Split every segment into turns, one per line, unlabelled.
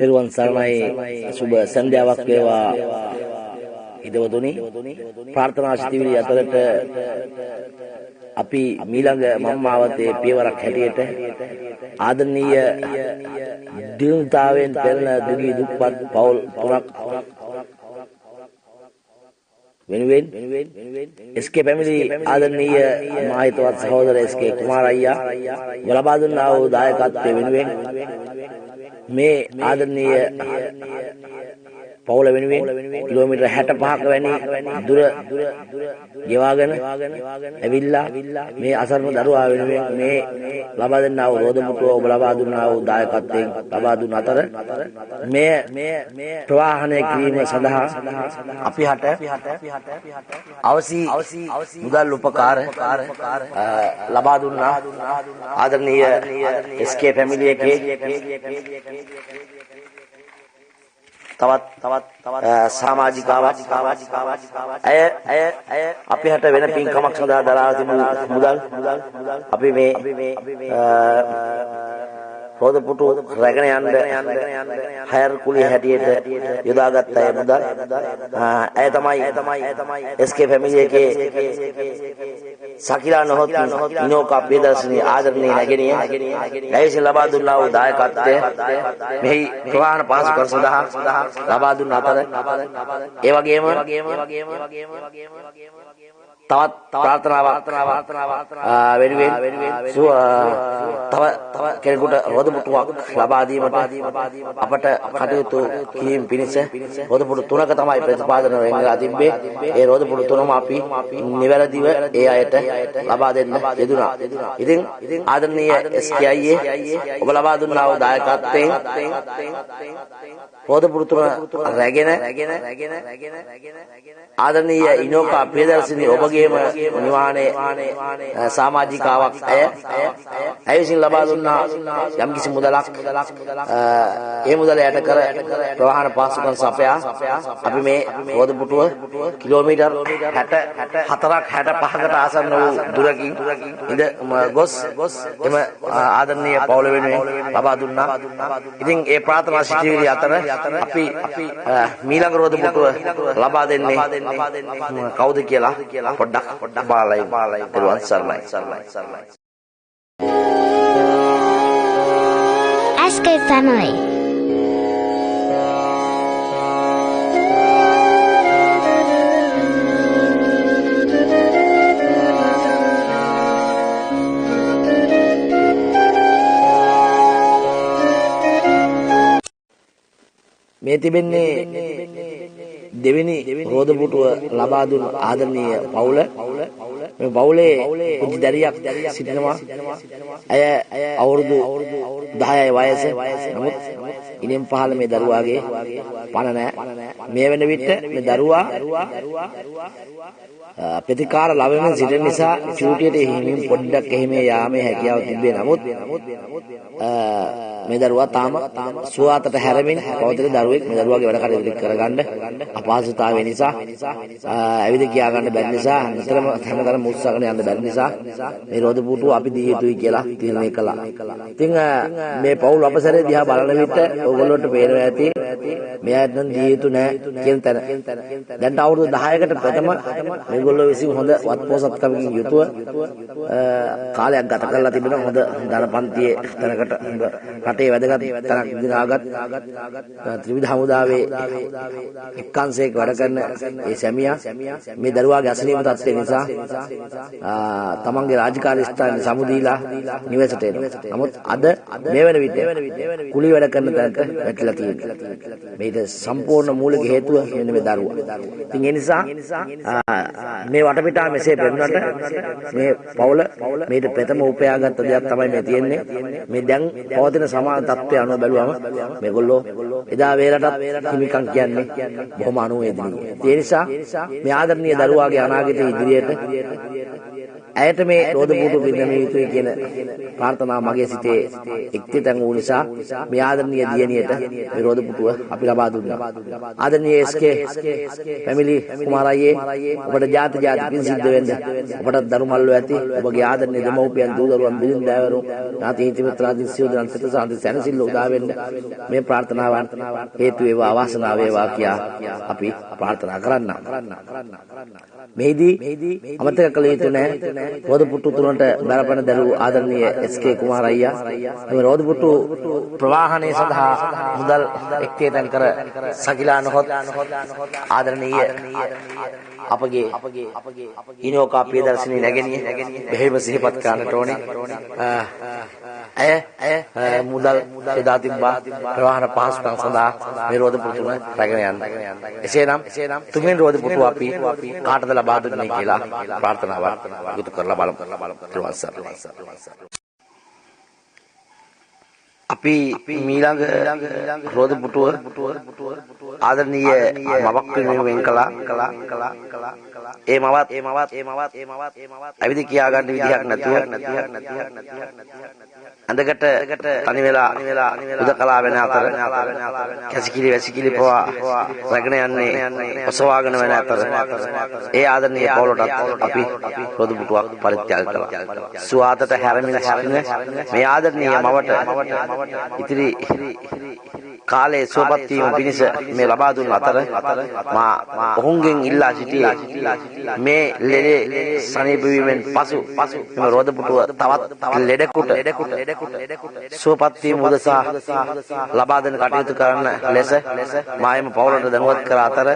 තෙරුවන් සරණයි සුබ සන්ධ්‍යාවක් වේවා හිතවතුනි ප්‍රාර්ථනා සිතිවිලි අතරට අපි මීළඟ මම්මාවතේ පියවරක් හැටියට ආදරණීය දිනුතාවෙන් පෙළෙන දුගී දුප්පත් පවුල් තුනක් වෙනුවෙන් SK family ආදරණීය මහහිතවත් සහෝදර SK කුමාර අයියා ලබා දුන්නා වූ දායකත්වයේ වෙනුවෙන් මේ ආදරණීය පවුල වෙනුවෙන් කිලෝමීටර් 65ක වැනි දුර ගෙවාගෙන ඇවිල්ලා මේ අසරණ දරුවා වෙනුවෙන් මේ ලබා දෙන්නා වූ රෝදමුට්ටුව ඔබ ලබා දුන්නා වූ දායකත්වයෙන් ලබා දුන් අතර මේ ප්‍රවාහනය කිරීම සඳහා අපි හට අවසි මුදල් උපකාර ලබා දුන්නා ආදරණීය SK family එකේ තවත් සමාජිකාවක් අය අපි හට වෙන පින්කමක් සඳහා දරා තිබූ මුදල් අපි මේ රෝදපුටු රැගෙන යන්න හයර් කුලිය හැටියට යොදාගත් අය මුදල් අය තමයි SK family එකේ සකිලා නොහොත් ඉනෝකා ප්‍රදර්ශනී ආදරණීය නැගෙනිය ඇයසින් ලබා දුන්නා වූ දායකත්වය මෙහි ප්‍රවාහන පහසුකම් සඳහා ලබා දුන් අතර ඒ වගේම තවත් ප්‍රාර්ථනාවක් වෙනුවෙන් තව කෙනෙකුට රෝදපුටුවක් ලබා දීමට අපට කටයුතු කිරීම පිණිස රෝදපුටු 3ක තමයි ප්‍රතිපාදන වෙන්නලා තිබ්බේ. ඒ රෝදපුටු 3ම අපි නිවැරදිව ඒ අයට ලබා දෙන්න යෙදුණා. ඉතින් ආදරණීය SK අයියේ ඔබ ලබා දුන්නා වූ දායකත්වයෙන් රෝදපුටු 3 රැගෙන ආදරණීය ඉනෝකා ප්‍රදර්ශනී ඔබගේම නිවානේ සමාජිකාවක් ඇය විසින් ලබා දුන්නා යම්කිසි මුදලක් ඒ මුදල යට කර ප්‍රවාහන පහසුකම් සපයා අපි මේ රෝදපුටුව කිලෝමීටර් 64ක් 65කට ආසන්න වූ දුරකින් ඉඳ ගොස් එම ආදරණීය පවුල වෙනුවෙන් ලබා දුන්නා. ඉතින් ඒ ප්‍රාර්ථනා සිතිවිලි අතර අපි මීළඟ රෝදපුටුව ලබා දෙන්නේ කවුද කියලා පොඩ්ඩක් බාලයි දරුවන් සරණයි.
SK family.
මේ තිබෙන්නේ දෙවෙනි රෝදපුටුව ලබා දුන් ආදරණීය පවුල. මේ පවුලේ පුංචි දැරියක් සිටිනවා. ඇය අවුරුදු 10යි වයස. නමුත් ඉනෙන් පහළ මේ දරුවාගේ පණ නැහැ. මේ වෙන විට මේ දරුවා ප්‍රතිකාර ලැබෙමින් සිටින නිසා චූටියට හිමින් පොඩ්ඩක් එහිමේ යාමේ හැකියාව තිබේ. නමුත් මේ දරුවා තාම සුවාතට හැරෙමින් පවතින දරුවෙක්. මේ දරුවාගේ වැඩ කටයුතු කරගන්න අපහසුතාවය නිසා ඇවිද කියා ගන්න බැරි නිසා නිතරම හැමදාම උත්සාහගෙන යන්න බැරි නිසා මේ රෝදපුටුව අපි දී යුතුයි කියලා තීරණය කළා. ඉතින් මේ පවුල් අපසරේ දිහා බලන විට ඕගොල්ලන්ට පේනවා ඇති මෙයාට නම් දී යුතු නැහැ කියන තැන. දැන් අවුරුදු 10කට ප්‍රථම මේගොල්ලෝ විසින් හොඳ වත්පොසත්කමකින් යුතුව කාලයක් ගත කරලා තිබෙන හොඳ ධනපන්තියේ තැනකට රටේ වැදගත් තැනක් දිනාගත් ත්‍රිවිධ හමුදාවේ එක්කංශයක වැඩ කරන ඒ සැමියා මේ දරුවාගේ අසනීප තත්ත්වය නිසා තමන්ගේ රාජකාරී ස්ථාන සමුදීලා නිවසට එනවා. නමුත් අද මේ වෙන විට කුලී වැඩ කරන තැනක වැටිලා තියෙනවා. මේක සම්පූර්ණ මූලික හේතුව මෙන්න මේ දරුවා. ඉතින් ඒ නිසා මේ වටපිටාව මෙසේ පෙනුනට මේ පවුල මේට ප්‍රථම උපයාගත් දෙයක් තමයි මේ තියෙන්නේ. මේ දැන් පවතින සමාන තත්ත්වය අනුව බැලුවම මේගොල්ලෝ එදා වේලටත් හිමිකම් කියන්නේ බොහොම අනුවේදනීය. ඒ නිසා මේ ආදරණීය දරුවාගේ අනාගත ඉදිරියට ඇයට මේ රෝද පුටු පිරිනැමිය යුතුයි කියන ප්‍රාර්ථනාව මගේ සිතේ එක්තෙන් වූ නිසා මේ ආදරණීය දියණියට මේ රෝද පුටුව අපි ලබා දුන්නා. ආදරණීය එස්.කේ ෆැමිලි කුමාරයයේ ඔබට ජාති පින් සිද්ධ වෙන්න. ඔබට දරුමල්ලෝ ඇති. ඔබගේ ආදරණීය දෙමව්පියන් දූ දරුවන් බිරිඳෑවරු ඥාති හිත මිත්‍රාදීන් සියලු දෙනා සිත සාන්ති සැනසෙල්ල උදා වෙන්න මේ ප්‍රාර්ථනාවන් හේතු වේවා වාසනාව වේවා කියා අපි ප්‍රාර්ථනා කරන්නා. මෙහිදී අමතක කළ යුතු නැහැ රෝද පුටු තුනට බරපණ දළු ආදරණීය එස්.කේ කුමාර අයියා මේ රෝද පුටු ප්‍රවාහනය සඳහා මුදල් එක්තෙන් කර සකිලා නොහොත් ආදරණීය අපගේ ඉනෝකා ප්‍රියදර්ශිනී නැගෙනිය බෙහෙම සිහිපත් කරන්නට ඕනේ. ඇය මුදල් යොදා තිබ්බා ප්‍රවාහන පහසුකම් සඳහා මේ රෝද පුටුව රැගෙන යන්න. එසේනම් තුන්වෙනි රෝද පුටුව අපි කාටද ලබා දුන්නේ කියලා ප්‍රාර්ථනාවක් යොදු කරලා බලමු. අපි මීළඟ රෝද පුටුව ආදරණීය මවක් වෙනුවෙන් කළා. ඒ මවත් ඇවිද කියා ගන්න විදිහක් නැතුව අඳකට තනි වෙලා උදකලා වෙන අතර කැසිකිලි වැසිකිලි පවා රැගෙන යන්නේ ඔසවාගෙන වෙන අතර ඒ ආදරණීය පවුලට අපි රෝද පුටුවක් පරිත්‍යාග කළා. සුවාතට හැරමින සිටින මේ ආදරණීය මවට ඉතිරි කාලයේ සුවපත් වීම පිණිස මේ ලබා දුන් අතර මා ඔහුගෙන් ඉල්ලා සිටියේ මේ ලෙඩේ සනීප වීමෙන් පසු මේ රෝද පුටුව තවත් ලෙඩෙකුට සුවපත් වීම උදෙසා ලබා දෙන කටයුතු කරන්න ලෙස මායම පවුලට දැනුවත් කර අතර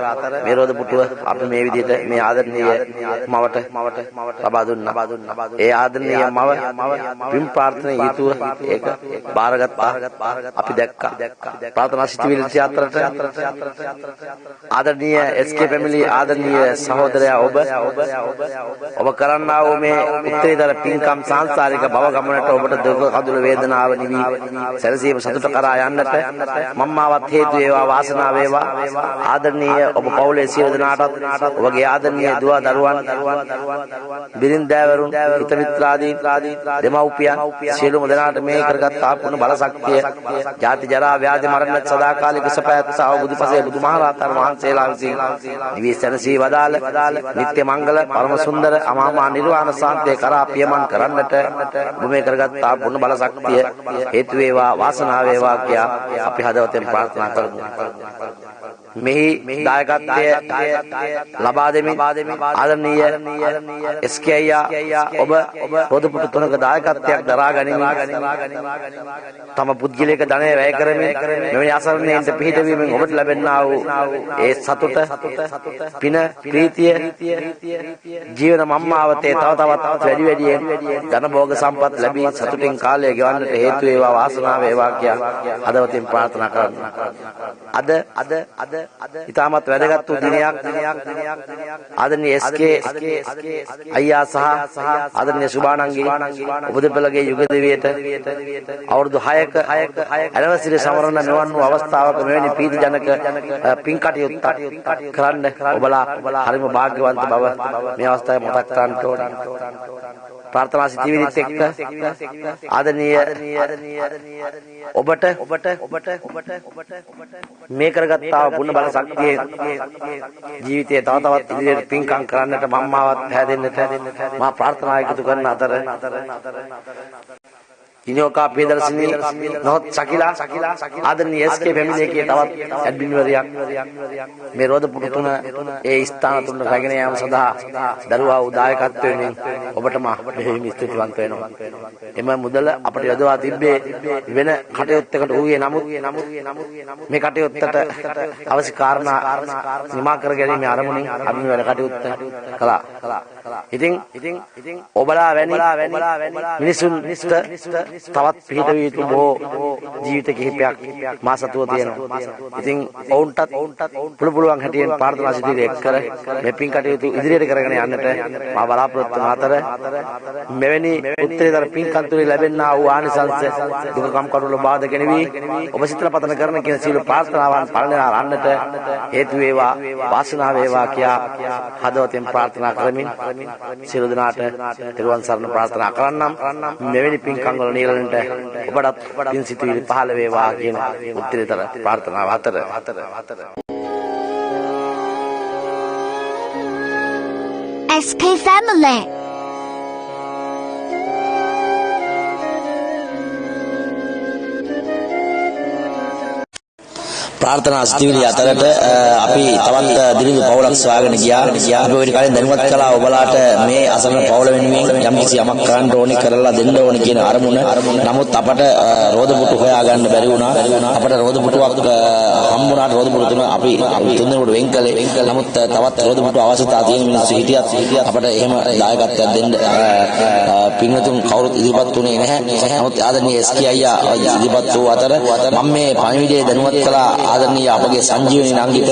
මේ රෝද පුටුව අපි මේ විදිහට මේ ආදරණීය මවට ලබා දුන්නා. ඒ ආදරණීය මව පින් ප්‍රාර්ථනා යුතුව ඒක බාරගත්තා. අපි දැක්කා. प्रार्थना सिटिविल यात्राට ආදරණීය එස්.කේ ෆැමිලි ආදරණීය සහෝදරයා ඔබ කරන්නා වූ මේ උත්තරීතර පින්කම් සංසාරික භව ගමනට ඔබට දුක කඳුළු වේදනාව නිවි සැනසීම සතුට කරා යන්නට මම්මාවත් හේතු වේවා වාසනාව වේවා. ආදරණීය ඔබ පවුලේ සියලු දෙනාටත් ඔබගේ ආදරණීය දුව දරුවන් බිරින්දෑවරුන් හිත මිත්‍රාදීන් දෙමව්පියන් සියලුම දෙනාට මේ කරගත් ආපුණ බල ශක්තිය ජාති ජරා ව්‍යාධි මරණ සදාකාලික සපයත්සාව බුදුපසේ බුදුමහරහතන් වහන්සේලා විසින් නිවී සැනසී වදාළ නිත්‍ය මංගල පරම සුන්දර අමාමා නිර්වාණ සාන්තය කරා පියමන් කරන්නට ඔබ මේ කරගත්තා පුණ්‍ය බල ශක්තිය හේතු වේවා වාසනාව වේවා කියා අපි හදවතෙන් ප්‍රාර්ථනා කරමු. මෙහි දායකත්වය ලබා දෙමින් ආදරණීය එස්.කේ අයියා ඔබ රෝද පුටු තුනක දායකත්වයක් දරා ගනිමින් තම පුද්ගලික ධනය වැය කරමින් මෙවැනි අසරණයින්ට පිහිට වීමෙන් ඔබට ලැබෙනා වූ ඒ සතුට පින ප්‍රීතිය ජීවන මම්මාවතේ තව තවත් වැඩියෙන් ධන භෝග සම්පත් ලැබී සතුටින් කාලය ගෙවන්නට හේතු වේවා වාසනාව වේවා කියා හදවතින් ප්‍රාර්ථනා කරමු. අද ඉතාමත් වැදගත් වූ දිනයක් ආදරණීය එස්.කේ අයියා සහ ආදරණීය සුභානංගී උපදෙපළගේ යුග දෙවියට අවුරුදු 6ක ඇනිවර්සරි සමරන මෙවන් වූ අවස්ථාවක මෙවැනි ප්‍රීතිජනක පින් කටයුත්තක් කරන්න ඔබලා හරිම වාග්යවන්ත බව මේ අවස්ථාවේ මතක් කරගන්න ඕන. प्रार्थना सिटिविलित එක්ක ආදරණීය ඔබට මේ කරගත්තා පුණ්‍ය බල ශක්තිය ජීවිතයේ තව තවත් ඉදිරියට පින්කම් කරන්නට මම්මාවත් හැදෙන්නට මා ප්‍රාර්ථනා එකතු කරන අතර ඉනෝකා ප්‍රියදර්ශිනී නොහොත් සකිලා ආදරණීය එස්.කේ ෆැමිලි එකේ තවත් ඇඩ්මින් වරියක් මේ රෝද පුටු තුන ඒ ස්ථාන තුන රැගෙන යාම සඳහා දරුවා උදායකත්වයෙන් ඔබට මා මෙහෙම ස්තුතිවන්ත වෙනවා. එම මුදල අපට යොදවා තිබ්බේ වෙන කටයුත්තකට ඌයේ නමුත් මේ කටයුත්තට අවශ්‍ය කාරණා නිමා කර ගැනීම අරමුණින් අපි මේ වැඩ කටයුත්ත කළා. ඉතින් ඔබලා වැනි මිනිසුන්ට තවත් පිළිට යුතු බොහෝ ජීවිත කිහිපයක් මා සතුව තියෙනවා. ඉතින් ඔවුන්ටත් පුළුවන් හැටියෙන් ප්‍රාර්ථනා සිදුවීම එක් කර මේ පින් කටයුතු ඉදිරියට කරගෙන යන්නට මා බලාපොරොත්තු වන අතර මෙවැනි උත්තරීතර පින්කම් තුළ ලැබෙනා වූ ආනිසංස දුකකම් කටුල බාධක නෙවි ඔබ සිතන පතන කරන කියන සීල ප්‍රාර්ථනාවන් පරිණාමන්නට හේතු වේවා වාසනාව වේවා කියා හදවතින් ප්‍රාර්ථනා කරමින් සියලු දෙනාට තෙරුවන් සරණ ප්‍රාර්ථනා කරන්නම්. මෙවැනි පින්කම් වල නිරලන්ට ඔබටත් පින් සිතුවිලි පහළ වේවා කියන උත්තරීතර ප්‍රාර්ථනාව අතර
SK Family.
ප්‍රාර්ථනා සිතුවිලි අතරට අපි තවත් දිලිඳු පවුලක් සොයාගෙන ගියා. අපි ඔය කාලේ දැනුවත් කළා ඔබලාට මේ අසරණ පවුල වෙනුවෙන් යම්කිසි යමක් කරන්න ඕනි කරලා දෙන්න ඕනි කියන අරමුණ. නමුත් අපට රෝදපුටු හොයාගන්න බැරි වුණා. අපට රෝදපුටුවක් හම්බුණාට රෝදපුටු තුන අපි තුන් දෙනෙකුට වෙන් කළේ. නමුත් තවත් රෝදපුටු අවශ්‍යතාව තියෙන මිනිස්සු හිටියත් අපට එහෙම දායකත්වයක් දෙන්න පින්වතුන් කවුරුත් ඉදිරිපත් වුණේ නැහැ. නමුත් ආදරණීය SK අයියා ඉදිරිපත් වූ අතර මම මේ පණිවිඩය දැනුවත් කළා ආදරණීය අපගේ සංජීවනී නංගිට.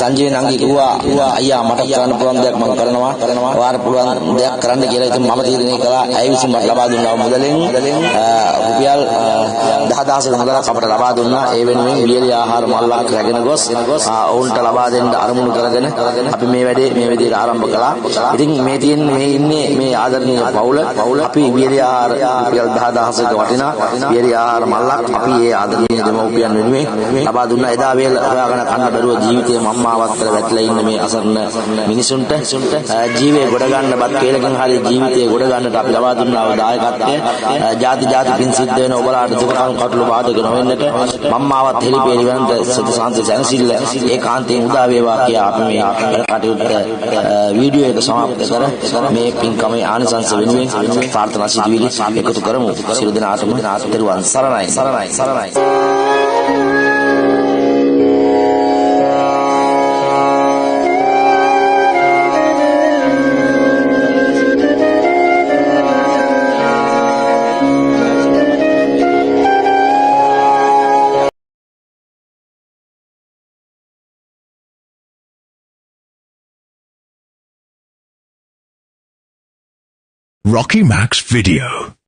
සංජීවනී නංගි කිව්වා අයියා මට කරන්න පුළුවන් දෙයක් මම කරනවා. ඔයාලට පුළුවන් දෙයක් කරන්න කියලා ඉතින් මම තීරණය කළා. ඇයි විසින් මට ලබා දුන්නා මුදලෙන් රුපියල් 10000ක මුදලක් අපට ලබා දුන්නා. ඒ වෙනුවෙන් වියලි ආහාර මල්ලක් රැගෙන ගොස් ඔවුන්ට ලබා දෙන්න අරමුණු කරගෙන අපි මේ වැඩේ මේ විදිහට ආරම්භ කළා. ඉතින් මේ තියෙන්නේ මේ ඉන්නේ මේ ආදරණීය පවුල අපි වියලි ආහාර රුපියල් 10000ක වටිනා වියලි ආහාර මල්ලක් අපි ඒ ආදරණීය දෙමව්පියන් වෙනුවෙන් ලබා දුන්නා. එදා වේල හොයාගෙන කන්න බැරුව ජීවිතේ මම්මාවත් කර වැටලා ඉන්න මේ අසරණ මිනිසුන්ට ජීවේ ගොඩ ගන්න බත් කේලකින් හරිය ජීවිතේ ගොඩ ගන්නට අපි ලබා දුන්නා වූ දායකත්වය ಜಾති පින් සිද්ධ වෙන ඔබලාට දුකකම් කටළු බාධක නොවෙන්නට මම්මාවත් හෙලිපෙලි වන්ත සුදු සාන්ත සැනසෙල්ල ඒකාන්තයෙන් උදා වේවා කියා අපි මේ කටයුත්ත වීඩියෝ එක සමාප්ත කර මේ පින්කමේ ආනිසංස වෙනුවෙන් ප්‍රාර්ථනා සිදුවිලි එකතු කරමු. සියලු දෙනාටම තෙරුවන් සරණයි.
Rocky Max Video.